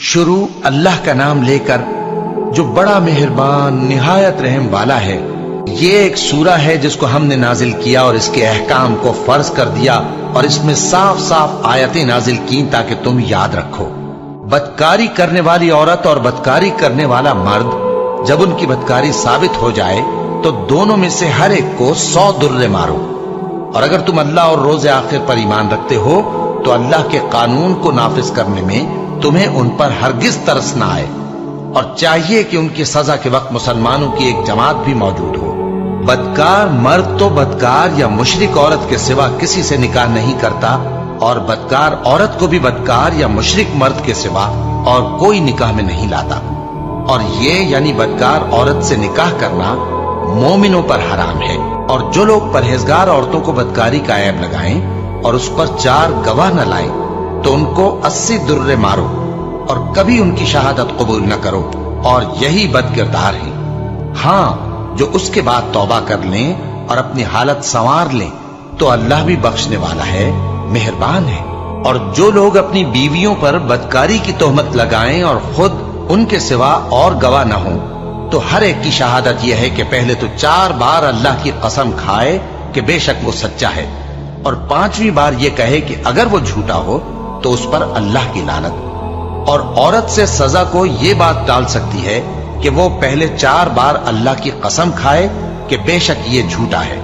शुरू अल्लाह का नाम लेकर जो बड़ा मेहरबान निहायत रहम वाला है। ये एक सूरा है जिसको हमने नाजिल किया और इसके अहकाम को फर्ज कर दिया और इसमें साफ साफ आयतें नाजिल की ताकि तुम याद रखो। बदकारी करने वाली औरत और बदकारी करने वाला मर्द जब उनकी बदकारी साबित हो जाए तो दोनों में से हर एक को 100 दुर्रे मारो। और अगर तुम अल्लाह और रोज़े आखिर पर ईमान रखते हो तो अल्लाह के कानून को नाफिज करने में तुम्हें उन पर हरगिज तरस ना आए और चाहिए कि उनकी सजा के वक्त मुसलमानों की एक जमात भी मौजूद हो। बदकार मर्द तो बदकार या मुशरिक औरत के सिवा किसी से निकाह नहीं करता और बदकार औरत को भी बदकार या मुशरिक मर्द के सिवा और कोई निकाह में नहीं लाता। और ये यानी बदकार औरत से निकाह करना मोमिनों पर हराम है। और जो लोग परहेजगार औरतों को बदकारी का ऐब लगाएं और उस पर 4 गवाह न लाएं तो उनको 80 दुर्रे मारो और कभी उनकी शहादत कबूल न करो और यही बदकिरदार है। हाँ, जो उसके बाद तौबा कर लें और अपनी हालत संवार लें तो अल्लाह भी बख्शने वाला है, मेहरबान है। और जो लोग अपनी बीवियों पर बदकारी की तोहमत लगाएं और खुद उनके सिवा और गवाह न हो तो हर एक की शहादत यह है कि पहले तो 4 बार अल्लाह की कसम खाए कि बेशक वो सच्चा है और 5वीं बार ये कहे कि अगर वो झूठा हो तो उस पर अल्लाह की लानत। और औरत से सजा को ये बात टाल सकती है कि वो पहले 4 बार अल्लाह की कसम खाए कि बेशक ये झूठा है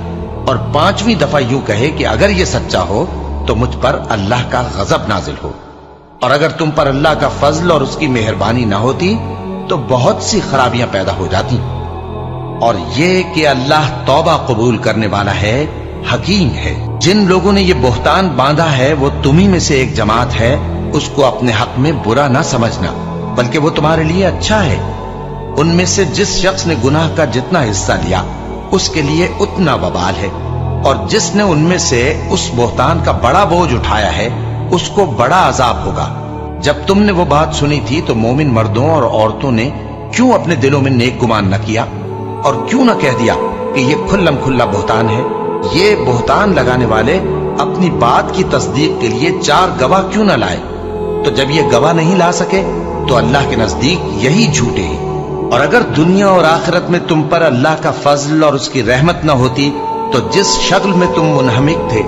और 5वीं दफा यूं कहे कि अगर ये सच्चा हो तो मुझ पर अल्लाह का गजब नाजिल हो। और अगर तुम पर अल्लाह का फजल और उसकी मेहरबानी ना होती तो बहुत सी खराबियां पैदा हो जाती। और ये कि अल्लाह तौबा कबूल करने वाला है, हकीम है। जिन लोगों ने ये बोहतान बांधा है वो तुम्ही में से एक जमात है, उसको अपने हक में बुरा ना समझना बल्कि वो तुम्हारे लिए अच्छा है। उनमें से जिस शख्स ने गुनाह का जितना हिस्सा लिया उसके लिए उतना वबाल है और जिसने उनमें से उस बोहतान का बड़ा बोझ उठाया है उसको बड़ा अजाब होगा। जब तुमने वो बात सुनी थी तो मोमिन मर्दों और औरतों ने क्यों अपने दिलों में नेक गुमान न किया और क्यों न कह दिया कि ये खुल्लम खुल्ला बोहतान है। ये बोहतान लगाने वाले अपनी बात की तस्दीक के लिए 4 गवाह क्यों न लाए? तो जब ये गवाह नहीं ला सके तो अल्लाह के नजदीक यही झूठे हैं। और अगर दुनिया और आखिरत में तुम पर अल्लाह का फजल और उसकी रहमत न होती तो जिस शक्ल में तुम मुनहमिक थे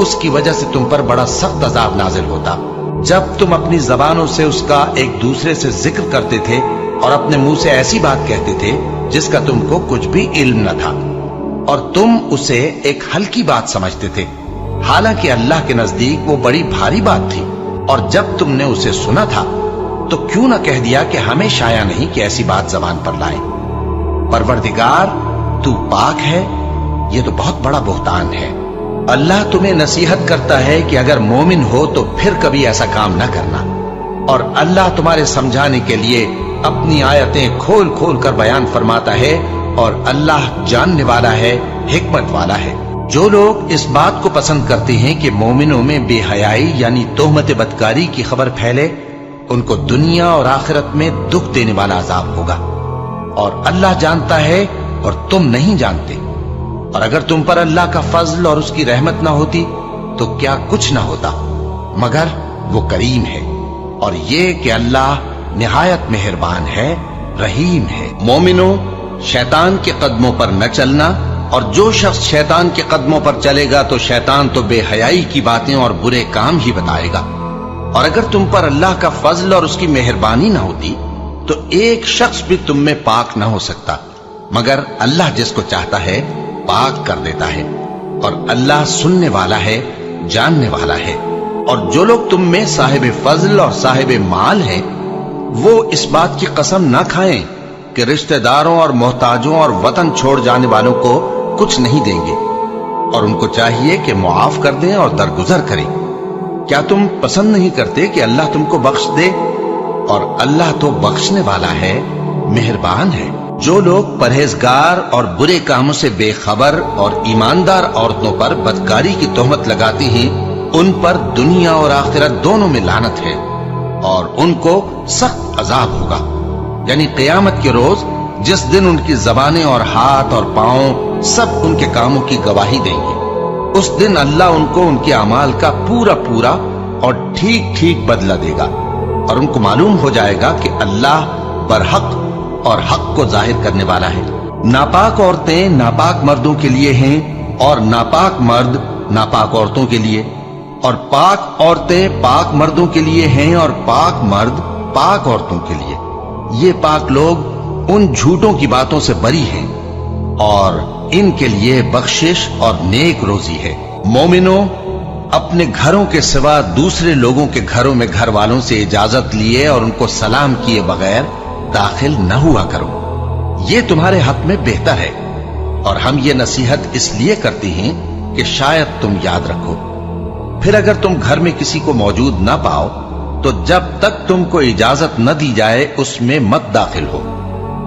उसकी वजह से तुम पर बड़ा सख्त अजाब नाजिल होता। जब तुम अपनी जबानों से उसका एक दूसरे से जिक्र करते थे और अपने मुंह से ऐसी बात कहते थे जिसका तुमको कुछ भी इल्म न था और तुम उसे एक हल्की बात समझते थे, हालांकि अल्लाह के नजदीक वो बड़ी भारी बात थी। और जब तुमने उसे सुना था तो क्यों न कह दिया कि हमें शाया नहीं कि ऐसी बात जबान पर लाए। परवरदिगार तू पाक है, ये तो बहुत बड़ा बोहतान है। अल्लाह तुम्हें नसीहत करता है कि अगर मोमिन हो तो फिर कभी ऐसा काम न करना। और अल्लाह तुम्हारे समझाने के लिए अपनी आयतें खोल खोल कर बयान फरमाता है और अल्लाह जानने वाला है, हिकमत वाला है। जो लोग इस बात को पसंद करते हैं कि मोमिनों में बेहयाई यानी तोहमत बदकारी की खबर फैले, उनको दुनिया और आखिरत में दुख देने वाला अजाब होगा। और अल्लाह जानता है और तुम नहीं जानते। और अगर तुम पर अल्लाह का फजल और उसकी रहमत ना होती तो क्या कुछ ना होता, मगर वो करीम है। और ये कि अल्लाह निहायत मेहरबान है, रहीम है। मोमिनो, शैतान के कदमों पर न चलना। और जो शख्स शैतान के कदमों पर चलेगा तो शैतान तो बेहयाई की बातें और बुरे काम ही बताएगा। और अगर तुम पर अल्लाह का फजल और उसकी मेहरबानी ना होती तो एक शख्स भी तुम में पाक ना हो सकता, मगर अल्लाह जिसको चाहता है पाक कर देता है। और अल्लाह सुनने वाला है, जानने वाला है। और जो लोग तुम में साहिब फजल और साहिब माल हैं वो इस बात की कसम ना खाएं कि रिश्तेदारों और मोहताजों और वतन छोड़ जाने वालों को कुछ नहीं देंगे और उनको चाहिए कि मुआफ कर दें और दरगुजर करें। क्या तुम पसंद नहीं करते कि अल्लाह तुमको बख्श दे? और अल्लाह तो बख्शने वाला है, मेहरबान है। जो लोग परहेजगार और बुरे कामों से बेखबर और ईमानदार औरतों पर बदकारी की तोहमत लगाते हैं उन पर दुनिया और आखिरत दोनों में लानत है और उनको सख्त अजाब होगा। यानी क़यामत के रोज जिस दिन उनकी जबानें और हाथ और पांव सब उनके कामों की गवाही देंगे, उस दिन अल्लाह उनको उनके अमाल का पूरा पूरा और ठीक ठीक बदला देगा اور ان کو معلوم ہو جائے گا کہ اللہ برحق اور حق کو ظاہر کرنے والا ہے۔ ناپاک عورتیں ناپاک مردوں کے لیے ہیں اور ناپاک مرد ناپاک عورتوں کے لیے، اور پاک عورتیں پاک مردوں کے لیے ہیں اور پاک مرد پاک عورتوں کے لیے۔ یہ پاک لوگ ان جھوٹوں کی باتوں سے بری ہیں اور ان کے لیے بخشش اور نیک روزی ہے۔ مومنوں، اپنے گھروں کے سوا دوسرے لوگوں کے گھروں میں گھر والوں سے اجازت لیے اور ان کو سلام کیے بغیر داخل نہ ہوا کرو، یہ تمہارے حق میں بہتر ہے، اور ہم یہ نصیحت اس لیے کرتے ہیں کہ شاید تم یاد رکھو۔ پھر اگر تم گھر میں کسی کو موجود نہ پاؤ تو جب تک تم کو اجازت نہ دی جائے اس میں مت داخل ہو،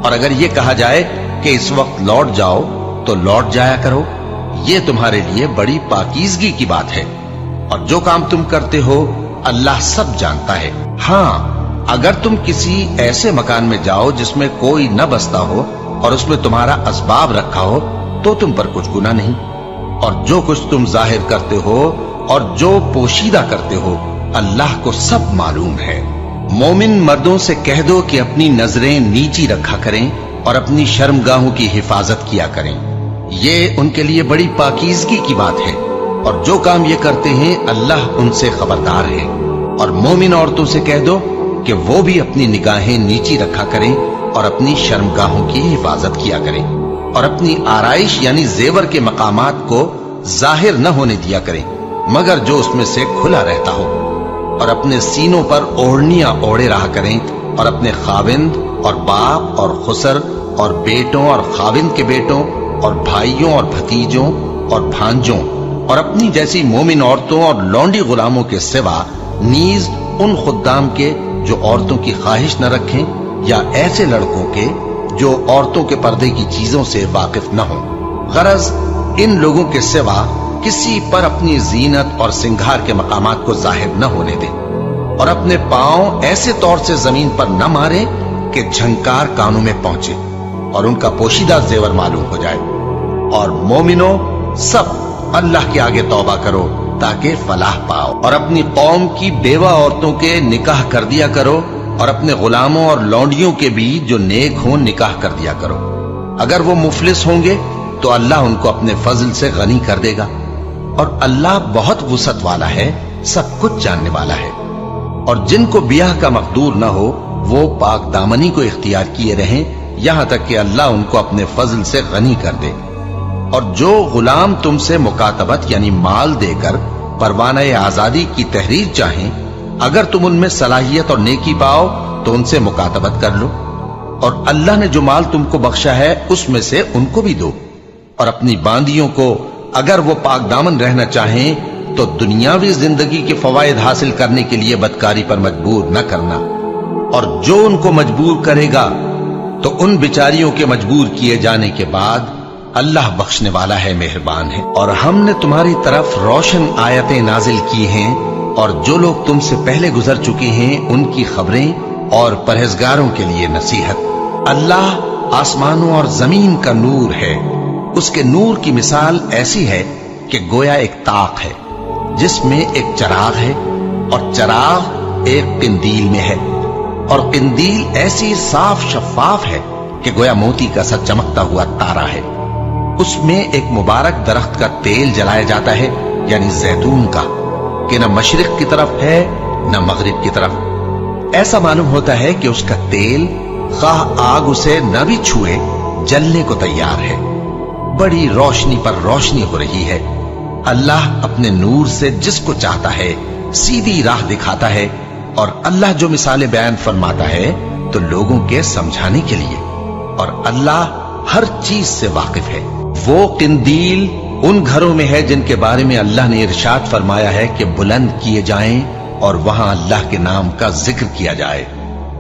اور اگر یہ کہا جائے کہ اس وقت لوٹ جاؤ تو لوٹ جایا کرو، یہ تمہارے لیے بڑی پاکیزگی کی بات ہے، اور جو کام تم کرتے ہو اللہ سب جانتا ہے۔ ہاں، اگر تم کسی ایسے مکان میں جاؤ جس میں کوئی نہ بستا ہو اور اس میں تمہارا اسباب رکھا ہو تو تم پر کچھ گناہ نہیں، اور جو کچھ تم ظاہر کرتے ہو اور جو پوشیدہ کرتے ہو اللہ کو سب معلوم ہے۔ مومن مردوں سے کہہ دو کہ اپنی نظریں نیچی رکھا کریں اور اپنی شرمگاہوں کی حفاظت کیا کریں، یہ ان کے لیے بڑی پاکیزگی کی بات ہے، اور جو کام یہ کرتے ہیں اللہ ان سے خبردار ہے۔ اور مومن عورتوں سے کہہ دو کہ وہ بھی اپنی نگاہیں نیچی رکھا کریں اور اپنی شرمگاہوں کی حفاظت کیا کریں، اور اپنی آرائش یعنی زیور کے مقامات کو ظاہر نہ ہونے دیا کریں مگر جو اس میں سے کھلا رہتا ہو، اور اپنے سینوں پر اوڑھنیاں اوڑے رہا کریں، اور اپنے خاوند اور باپ اور خسر اور بیٹوں اور خاوند کے بیٹوں اور بھائیوں اور بھتیجوں اور بھانجوں اور اپنی جیسی مومن عورتوں اور لونڈی غلاموں کے سوا نیز ان خدام کے جو عورتوں کی خواہش نہ رکھیں، یا ایسے لڑکوں کے جو عورتوں کے پردے کی چیزوں سے واقف نہ ہوں۔ غرض ان لوگوں کے سوا کسی پر اپنی زینت اور سنگھار کے مقامات کو ظاہر نہ ہونے دیں، اور اپنے پاؤں ایسے طور سے زمین پر نہ ماریں کہ جھنکار کانوں میں پہنچے اور ان کا پوشیدہ زیور معلوم ہو جائے۔ اور مومنوں، سب اللہ کے آگے توبہ کرو تاکہ فلاح پاؤ، اور اپنی قوم کی بیوہ عورتوں کے نکاح کر دیا کرو، اور اپنے غلاموں اور لونڈیوں کے بھی جو نیک ہوں نکاح کر دیا کرو۔ اگر وہ مفلس ہوں گے تو اللہ ان کو اپنے فضل سے غنی کر دے گا، اور اللہ بہت وسعت والا ہے، سب کچھ جاننے والا ہے۔ اور جن کو بیاہ کا مقدور نہ ہو وہ پاک دامنی کو اختیار کیے رہیں یہاں تک کہ اللہ ان کو اپنے فضل سے غنی کر دے۔ اور جو غلام تم سے مکاتبت یعنی مال دے کر پروانہ آزادی کی تحریر چاہیں، اگر تم ان میں صلاحیت اور نیکی پاؤ تو ان سے مکاتبت کر لو، اور اللہ نے جو مال تم کو بخشا ہے اس میں سے ان کو بھی دو۔ اور اپنی باندیوں کو اگر وہ پاک دامن رہنا چاہیں تو دنیاوی زندگی کے فوائد حاصل کرنے کے لیے بدکاری پر مجبور نہ کرنا، اور جو ان کو مجبور کرے گا تو ان بیچاریوں کے مجبور کیے جانے کے بعد اللہ بخشنے والا ہے، مہربان ہے۔ اور ہم نے تمہاری طرف روشن آیتیں نازل کی ہیں، اور جو لوگ تم سے پہلے گزر چکے ہیں ان کی خبریں اور پرہیزگاروں کے لیے نصیحت۔ اللہ آسمانوں اور زمین کا نور ہے، اس کے نور کی مثال ایسی ہے کہ گویا ایک طاق ہے جس میں ایک چراغ ہے، اور چراغ ایک قندیل میں ہے، اور قندیل ایسی صاف شفاف ہے کہ گویا موتی کا سا چمکتا ہوا تارا ہے۔ اس میں ایک مبارک درخت کا تیل جلایا جاتا ہے یعنی زیتون کا، کہ نہ مشرق کی طرف ہے نہ مغرب کی طرف۔ ایسا معلوم ہوتا ہے کہ اس کا تیل خواہ آگ اسے نہ بھی چھوئے جلنے کو تیار ہے، بڑی روشنی پر روشنی ہو رہی ہے۔ اللہ اپنے نور سے جس کو چاہتا ہے سیدھی راہ دکھاتا ہے، اور اللہ جو مثالیں بیان فرماتا ہے تو لوگوں کے سمجھانے کے لیے، اور اللہ ہر چیز سے واقف ہے۔ وہ قندیل ان گھروں میں ہے جن کے بارے میں اللہ نے ارشاد فرمایا ہے کہ بلند کیے جائیں اور وہاں اللہ کے نام کا ذکر کیا جائے،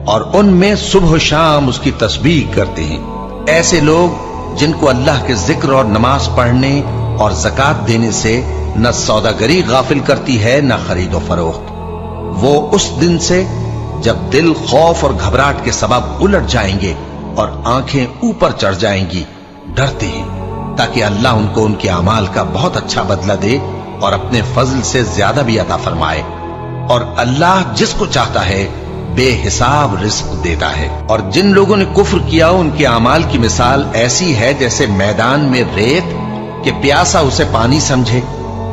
اور ان میں صبح و شام اس کی تسبیح کرتے ہیں۔ ایسے لوگ جن کو اللہ کے ذکر اور نماز پڑھنے اور زکوٰۃ دینے سے نہ سوداگری غافل کرتی ہے نہ خرید و فروخت، وہ اس دن سے جب دل خوف اور گھبراہٹ کے سبب الٹ جائیں گے اور آنکھیں اوپر چڑھ جائیں گی ڈرتے ہیں، تاکہ اللہ ان کو ان کے اعمال کا بہت اچھا بدلہ دے اور اپنے فضل سے زیادہ بھی عطا فرمائے۔ اور اللہ جس کو چاہتا ہے बेहिसाब रिस्क देता है। और जिन लोगों ने कुफ्र किया उनके अमाल की मिसाल ऐसी है जैसे मैदान में रेत कि प्यासा उसे पानी समझे,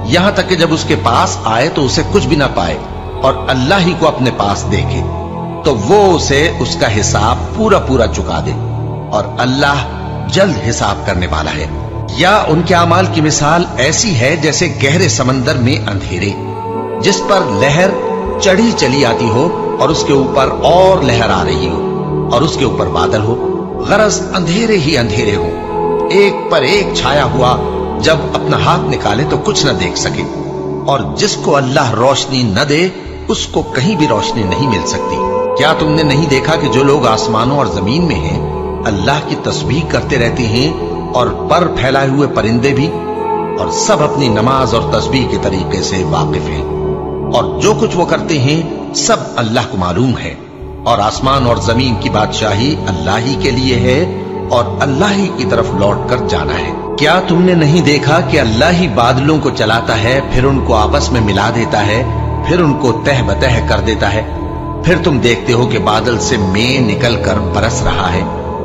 यहां तक कि जब उसके पास आए तो उसे कुछ भी ना पाए और अल्लाह ही को अपने पास देखे तो वो उसे उसका हिसाब पूरा पूरा चुका दे और अल्लाह जल्द हिसाब करने वाला है। या उनके अमाल की मिसाल ऐसी है जैसे गहरे समंदर में अंधेरे जिस पर लहर चढ़ी चली आती हो और उसके ऊपर और लहर आ रही हो और उसके ऊपर बादल हो, गरज अंधेरे ही अंधेरे हो, एक पर एक छाया हुआ, जब अपना हाथ निकाले तो कुछ न देख सके। और जिसको अल्लाह रोशनी न दे उसको कहीं भी रोशनी नहीं मिल सकती। क्या तुमने नहीं देखा कि जो लोग आसमानों और जमीन में हैं अल्लाह की तस्बीह करते रहते हैं और पर फैलाए हुए परिंदे भी, और सब अपनी नमाज और तस्बीह के तरीके से वाकिफ हैं और जो कुछ वो करते हैं सब अल्लाह को मालूम है। और आसमान और जमीन की बादशाही अल्लाह ही के लिए है और अल्लाह ही की तरफ लौट कर जाना है। क्या तुमने नहीं देखा कि अल्लाह ही बादलों को चलाता है, फिर उनको आपस में मिला देता है, फिर उनको तह बतह कर देता है, फिर तुम देखते हो कि बादल से मेंह निकल कर बरस रहा है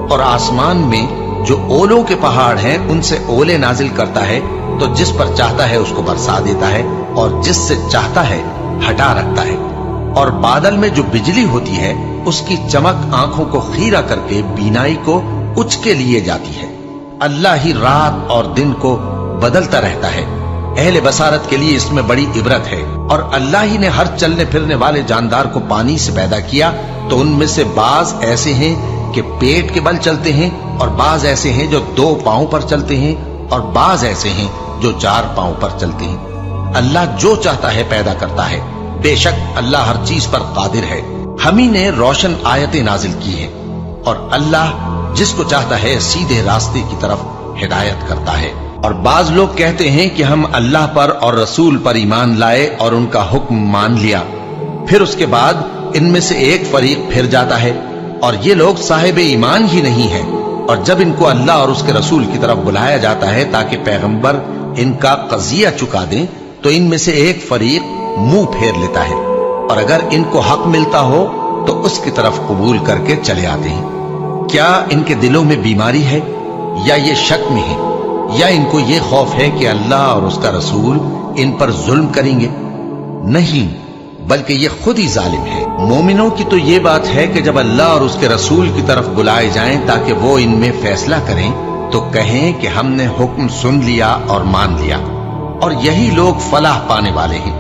और आसमान में जो ओलों के पहाड़ हैं उनसे ओले नाजिल करता है, तो जिस पर चाहता है उसको बरसा देता है और जिससे चाहता है हटा रखता है। और बादल में जो बिजली होती है उसकी चमक आंखों को खीरा करके बीनाई को उचके लिए जाती है। अल्लाह ही रात और दिन को बदलता रहता है। अहले बसारत के लिए इसमें बड़ी इबरत है। और अल्लाह ही ने हर चलने फिरने वाले जानदार को पानी से पैदा किया, तो उनमें से बाज ऐसे हैं कि पेट के बल चलते हैं और बाज ऐसे हैं जो 2 पांव पर चलते हैं और बाज ऐसे हैं जो 4 पांव पर चलते हैं। अल्लाह जो चाहता है पैदा करता है। बेशक अल्लाह हर चीज पर कादिर है। हम ही ने रोशन आयतें नाजिल की हैं और अल्लाह जिसको चाहता है सीधे रास्ते की तरफ हिदायत करता है। और बाज लोग कहते हैं कि हम अल्लाह पर और रसूल पर ईमान लाए और उनका हुक्म मान लिया, फिर उसके बाद इनमें से एक फरीक फिर जाता है और ये लोग साहिब ईमान ही नहीं है। और जब इनको अल्लाह और उसके रसूल की तरफ बुलाया जाता है ताकि पैगंबर इनका कजिया चुका दें, तो इनमें से एक फरीक मुंह फेर लेता है और अगर इनको हक मिलता हो तो उसकी तरफ कबूल करके चले आते हैं। क्या इनके दिलों में बीमारी है या ये शक में है या इनको ये खौफ है कि अल्लाह और उसका रसूल इन पर जुल्म करेंगे? नहीं, बल्कि ये खुद ही जालिम है। मोमिनों की तो ये बात है कि जब अल्लाह और उसके रसूल की तरफ बुलाए जाएं ताकि वो इनमें फैसला करें तो कहें कि हमने हुक्म सुन लिया और मान लिया, और यही लोग फलाह पाने वाले हैं।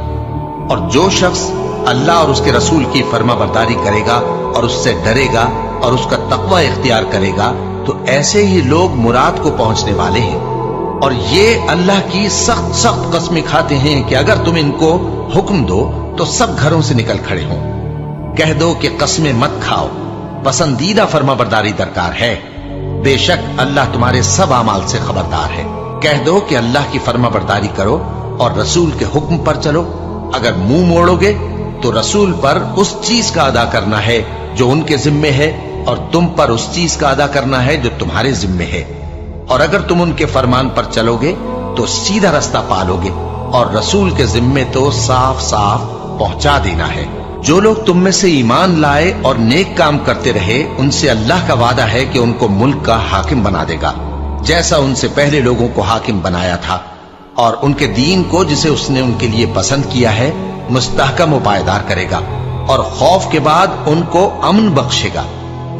और जो शख्स अल्लाह और उसके रसूल की फर्माबरदारी करेगा और उससे डरेगा और उसका तकवा इख्तियार करेगा तो ऐसे ही लोग मुराद को पहुंचने वाले हैं। और ये अल्लाह की सख्त सख्त कस्में खाते हैं कि अगर तुम इनको हुक्म दो तो सब घरों से निकल खड़े हों। कह दो कि कस्में मत खाओ, पसंदीदा फर्माबरदारी दरकार है। बेशक अल्लाह तुम्हारे सब अमाल से खबरदार है। कह दो कि अल्लाह की फर्माबरदारी करो और रसूल के हुक्म पर चलो। अगर मुंह मोड़ोगे तो रसूल पर उस चीज का अदा करना है जो उनके जिम्मे है और तुम पर उस चीज का अदा करना है जो तुम्हारे जिम्मे है। और अगर तुम उनके फरमान पर चलोगे तो सीधा रास्ता पालोगे और रसूल के जिम्मे तो साफ साफ पहुंचा देना है। जो लोग तुम में से ईमान लाए और नेक काम करते रहे उनसे अल्लाह का वादा है कि उनको मुल्क का हाकिम बना देगा, जैसा उनसे पहले लोगों को हाकिम बनाया था, और उनके दीन को जिसे उसने उनके लिए पसंद किया है मुस्तहकम व पायदार करेगा और खौफ के बाद उनको अमन बख्शेगा।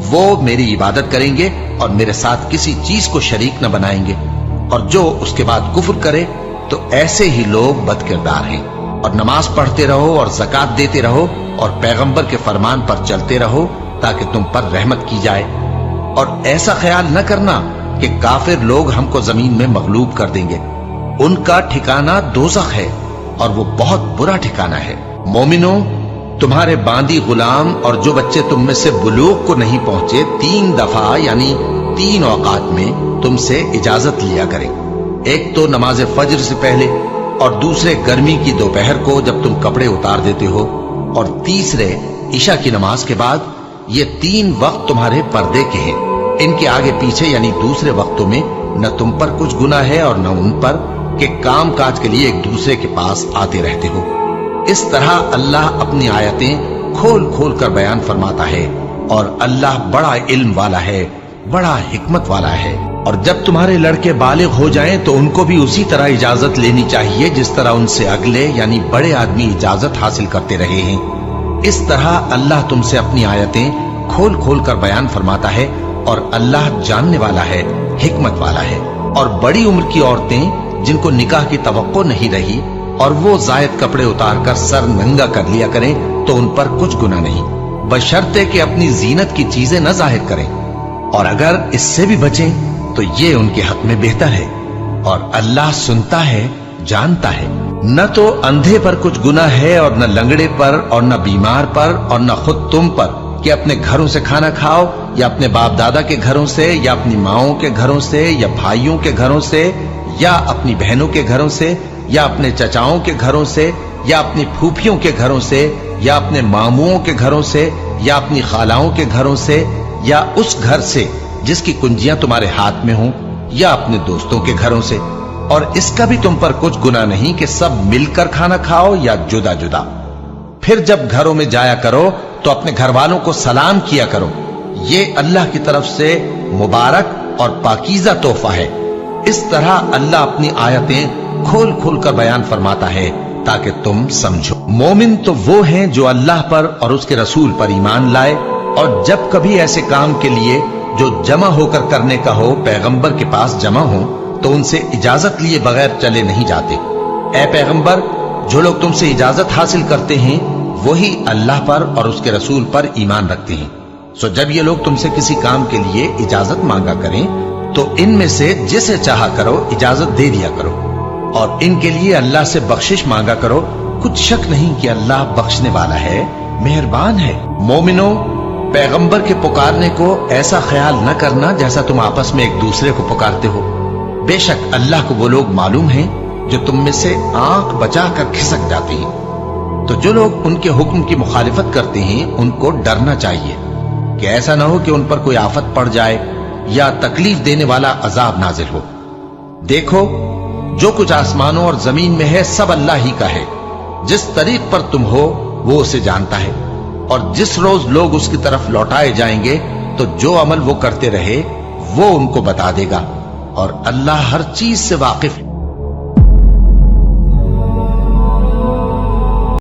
वो मेरी इबादत करेंगे और मेरे साथ किसी चीज को शरीक न बनाएंगे, और जो उसके बाद कुफ्र करे तो ऐसे ही लोग बदकिरदार हैं। और नमाज पढ़ते रहो और ज़कात देते रहो और पैगंबर के फरमान पर चलते रहो ताकि तुम पर रहमत की जाए। और ऐसा ख्याल न करना कि काफिर लोग हमको जमीन में मगलूब कर देंगे। उनका ठिकाना दोज़ख है और वो बहुत बुरा ठिकाना है। मोमिनो, तुम्हारे बांदी गुलाम और जो बच्चे तुम में से बुलूग को नहीं पहुंचे 3 दफा यानी 3 औकात में तुमसे इजाजत लिया करें। एक तो नमाज फज्र से पहले, और दूसरे गर्मी की दोपहर को जब तुम कपड़े उतार देते हो, और तीसरे ईशा की नमाज के बाद। ये 3 वक्त तुम्हारे पर्दे के हैं। इनके आगे पीछे यानी दूसरे वक्तों में न तुम पर कुछ गुनाह है और न उन पर कि काम काज के लिए एक दूसरे के पास आते रहते हो। इस तरह अल्लाह अपनी आयतें खोल खोल कर बयान फरमाता है, और अल्लाह बड़ा इल्म वाला है, बड़ा हिकमत वाला है। और जब तुम्हारे लड़के बालिग हो जाएं तो उनको भी उसी तरह इजाजत लेनी चाहिए जिस तरह उनसे अगले यानी बड़े आदमी इजाजत हासिल करते रहे हैं। इस तरह अल्लाह तुमसे अपनी आयतें खोल खोल कर बयान फरमाता है, और अल्लाह जानने वाला है, हिकमत वाला है। और बड़ी उम्र की औरतें जिनको निकाह की तवक्को नहीं रही और वो जायद कपड़े उतारकर सर नंगा कर लिया करें तो उन पर कुछ गुनाह नहीं, बशर्ते कि अपनी जीनत की चीजें न जाहिर करें, और अगर इससे भी बचें तो ये उनके हक में बेहतर है। और अल्लाह सुनता है, जानता है। न तो अंधे पर कुछ गुनाह है, और न लंगड़े पर, और न बीमार पर, और न खुद तुम पर कि अपने घरों से खाना खाओ, या अपने बाप दादा के घरों से, या अपनी माओं के घरों से, या भाइयों के घरों से, या अपनी बहनों के घरों से, या अपने चचाओं के घरों से, या अपनी फूफियों के घरों से, या अपने मामुओं के घरों से, या अपनी खालाओं के घरों से, या उस घर से जिसकी कुंजियां तुम्हारे हाथ में हों, या अपने दोस्तों के घरों से। और इसका भी तुम पर कुछ गुनाह नहीं कि सब मिलकर खाना खाओ या जुदा जुदा। फिर जब घरों में जाया करो तो अपने घर वालों को सलाम किया करो। ये अल्लाह की तरफ से मुबारक और पाकीज़ा तोहफा है। इस तरह अल्लाह अपनी आयतें खोल खोल कर बयान फरमाता है ताकि तुम समझो। मोमिन तो वो हैं जो अल्लाह पर और उसके रसूल पर ईमान लाए, और जब कभी ऐसे काम के लिए जो जमा होकर करने का हो पैगंबर के पास जमा हो तो उनसे इजाजत लिए बगैर चले नहीं जाते। ऐ पैगंबर, जो लोग तुमसे इजाजत हासिल करते हैं वही अल्लाह पर और उसके रसूल पर ईमान रखते हैं। सो जब ये लोग तुमसे किसी काम के लिए इजाजत मांगा करें तो इनमें से जिसे चाहा करो इजाजत दे दिया करो, और इनके लिए अल्लाह से बख्शिश मांगा करो। कुछ शक नहीं कि अल्लाह बख्शने वाला है, मेहरबान है। मोमिनो, पैगंबर के पुकारने को ऐसा ख्याल न करना जैसा तुम आपस में एक दूसरे को पुकारते हो। बेशक अल्लाह को वो लोग मालूम हैं जो तुम में से आंख बचाकर खिसक जाते हैं। तो जो लोग उनके हुक्म की मुखालिफत करते हैं उनको डरना चाहिए कि ऐसा ना हो कि उन पर कोई आफत पड़ जाए या तकलीफ देने वाला अजाब नाजिल हो। देखो, जो कुछ आसमानों और जमीन में है सब अल्लाह ही का है। जिस तरीक पर तुम हो वो उसे जानता है, और जिस रोज लोग उसकी तरफ लौटाए जाएंगे तो जो अमल वो करते रहे वो उनको बता देगा, और अल्लाह हर चीज से वाकिफ है।